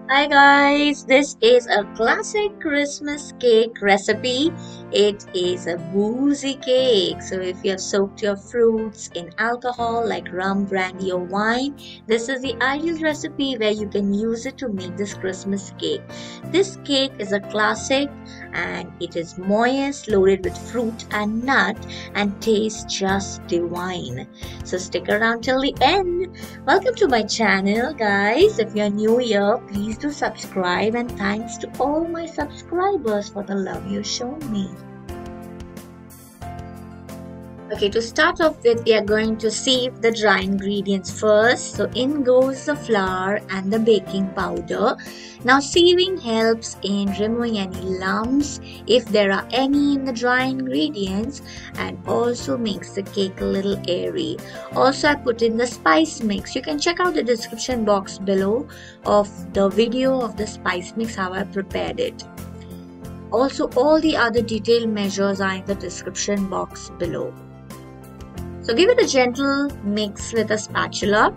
Hi guys, this is a classic Christmas cake recipe. It is a boozy cake. So if you have soaked your fruits in alcohol like rum, brandy or wine, this is the ideal recipe where you can use it to make this Christmas cake. This cake is a classic and it is moist, loaded with fruit and nut and tastes just divine. So stick around till the end. Welcome to my channel guys. If you're new here, please do subscribe and thanks to all my subscribers for the love you've shown me. Okay, to start off with, we are going to sieve the dry ingredients first. So in goes the flour and the baking powder. Now sieving helps in removing any lumps if there are any in the dry ingredients and also makes the cake a little airy. Also, I put in the spice mix. You can check out the description box below of the video of the spice mix, how I prepared it. Also, all the other detailed measures are in the description box below. So give it a gentle mix with a spatula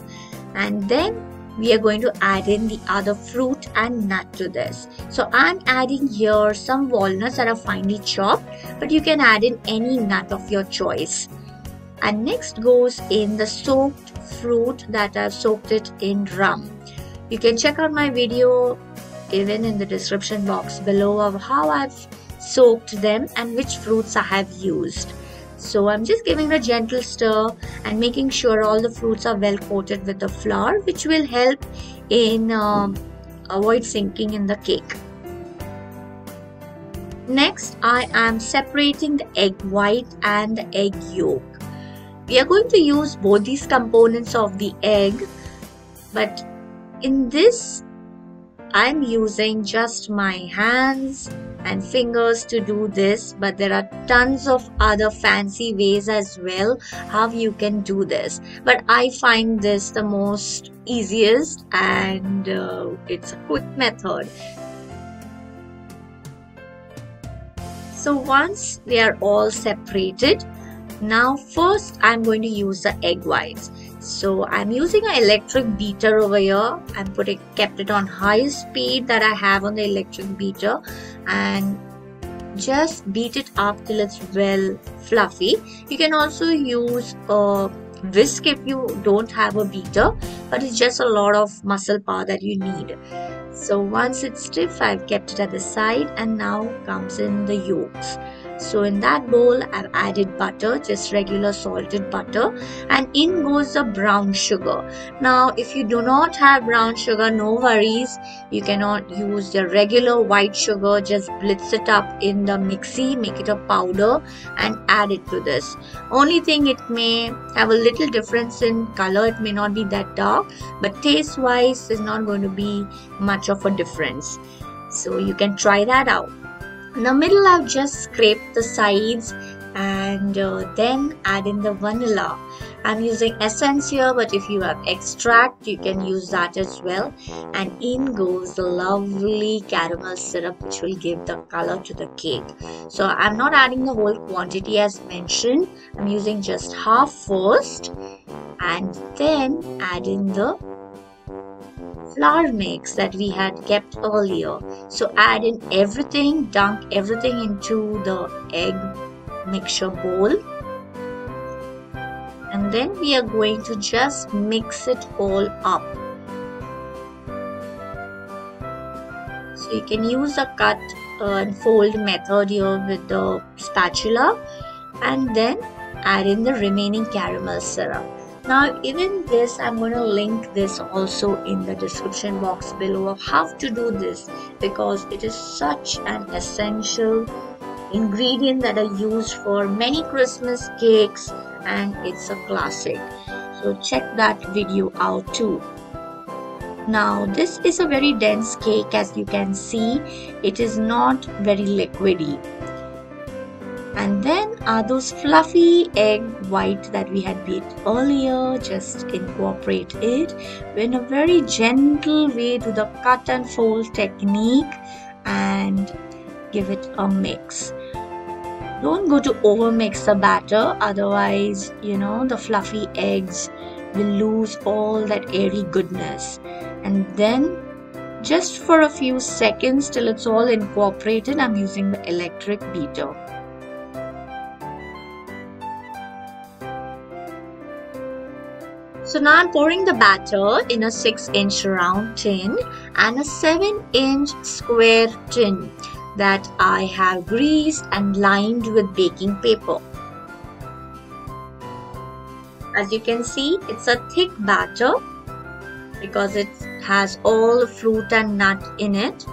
and then we are going to add in the other fruit and nut to this. So I'm adding here some walnuts that are finely chopped, but you can add in any nut of your choice. And next goes in the soaked fruit that I've soaked it in rum. You can check out my video even in the description box below of how I've soaked them and which fruits I have used. So I'm just giving a gentle stir and making sure all the fruits are well coated with the flour, which will help in avoid sinking in the cake. Next, I am separating the egg white and the egg yolk. We are going to use both these components of the egg, but in this I'm using just my hands and fingers to do this, but there are tons of other fancy ways as well how you can do this, but I find this the most easiest and it's a quick method. So once they are all separated, now first I'm going to use the egg whites. So I'm using an electric beater over here. I'm kept it on high speed that I have on the electric beater and just beat it up till it's well fluffy. You can also use a whisk if you don't have a beater, but it's just a lot of muscle power that you need. So once it's stiff, I've kept it at the side and now comes in the yolks. So in that bowl, I've added butter, just regular salted butter, and in goes the brown sugar. Now, if you do not have brown sugar, no worries. You cannot use the regular white sugar. Just blitz it up in the mixie, make it a powder, and add it to this. Only thing, it may have a little difference in color. It may not be that dark, but taste-wise, there's not going to be much of a difference. So you can try that out. In the middle, I've just scraped the sides and then add in the vanilla. I'm using essence here, but if you have extract, you can use that as well. And in goes the lovely caramel syrup, which will give the color to the cake. So I'm not adding the whole quantity as mentioned. I'm using just half first and then add in the flour mix that we had kept earlier. So add in everything, dunk everything into the egg mixture bowl, and then we are going to just mix it all up. So you can use a cut and fold method here with the spatula and then add in the remaining caramel syrup. Now even this, I'm going to link this also in the description box below of how to do this, because it is such an essential ingredient that are used for many Christmas cakes and it's a classic. So check that video out too. Now this is a very dense cake, as you can see. It is not very liquidy. And then are those fluffy egg white that we had beat earlier. Just incorporate it in a very gentle way to the cut and fold technique and give it a mix. Don't go to over mix the batter, otherwise the fluffy eggs will lose all that airy goodness. And then Just for a few seconds till it's all incorporated, I'm using the electric beater. So now I'm pouring the batter in a 6-inch round tin and a 7-inch square tin that I have greased and lined with baking paper. As you can see, it's a thick batter because it has all the fruit and nut in it.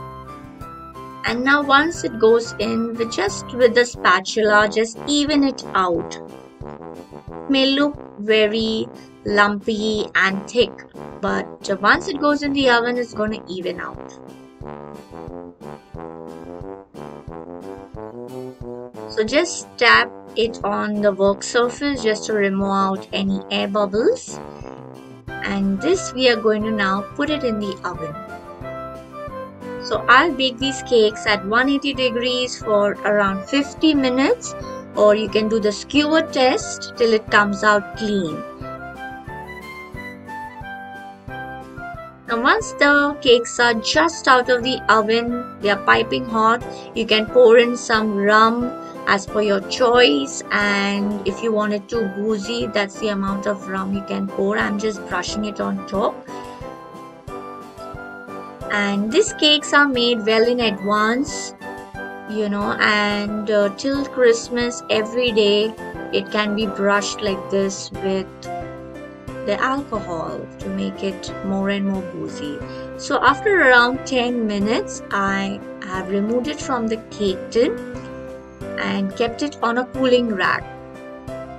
And now once it goes in, with the spatula, just even it out. It may look very lumpy and thick, but once it goes in the oven, it's going to even out. So just tap it on the work surface just to remove out any air bubbles. And this we are going to now put it in the oven. So I'll bake these cakes at 180 degrees for around 50 minutes, or you can do the skewer test till it comes out clean. Now once the cakes are just out of the oven, they are piping hot, you can pour in some rum as per your choice, and if you want it too boozy, that's the amount of rum you can pour. I'm just brushing it on top. And these cakes are made well in advance, and till Christmas every day it can be brushed like this with the alcohol to make it more and more boozy. So after around 10 minutes, I have removed it from the cake tin and kept it on a cooling rack.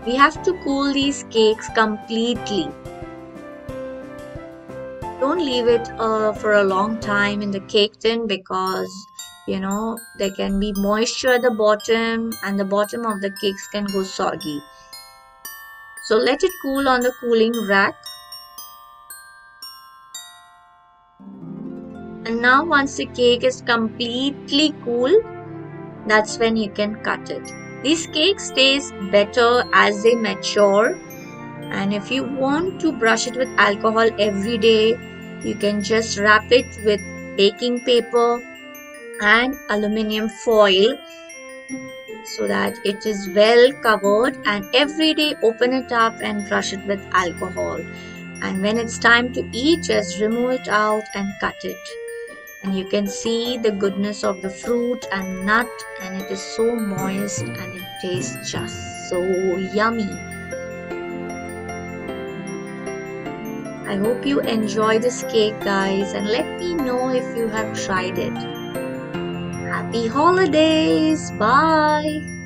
We have to cool these cakes completely. Don't leave it for a long time in the cake tin because there can be moisture at the bottom and the bottom of the cakes can go soggy. So let it cool on the cooling rack. And now once the cake is completely cool, that's when you can cut it. These cakes taste better as they mature. And if you want to brush it with alcohol every day, you can just wrap it with baking paper and aluminium foil so that it is well covered, and every day open it up and brush it with alcohol. And when it's time to eat, just remove it out and cut it. And you can see the goodness of the fruit and nut, and it is so moist and it tastes just so yummy. I hope you enjoy this cake, guys, and let me know if you have tried it. Happy holidays! Bye!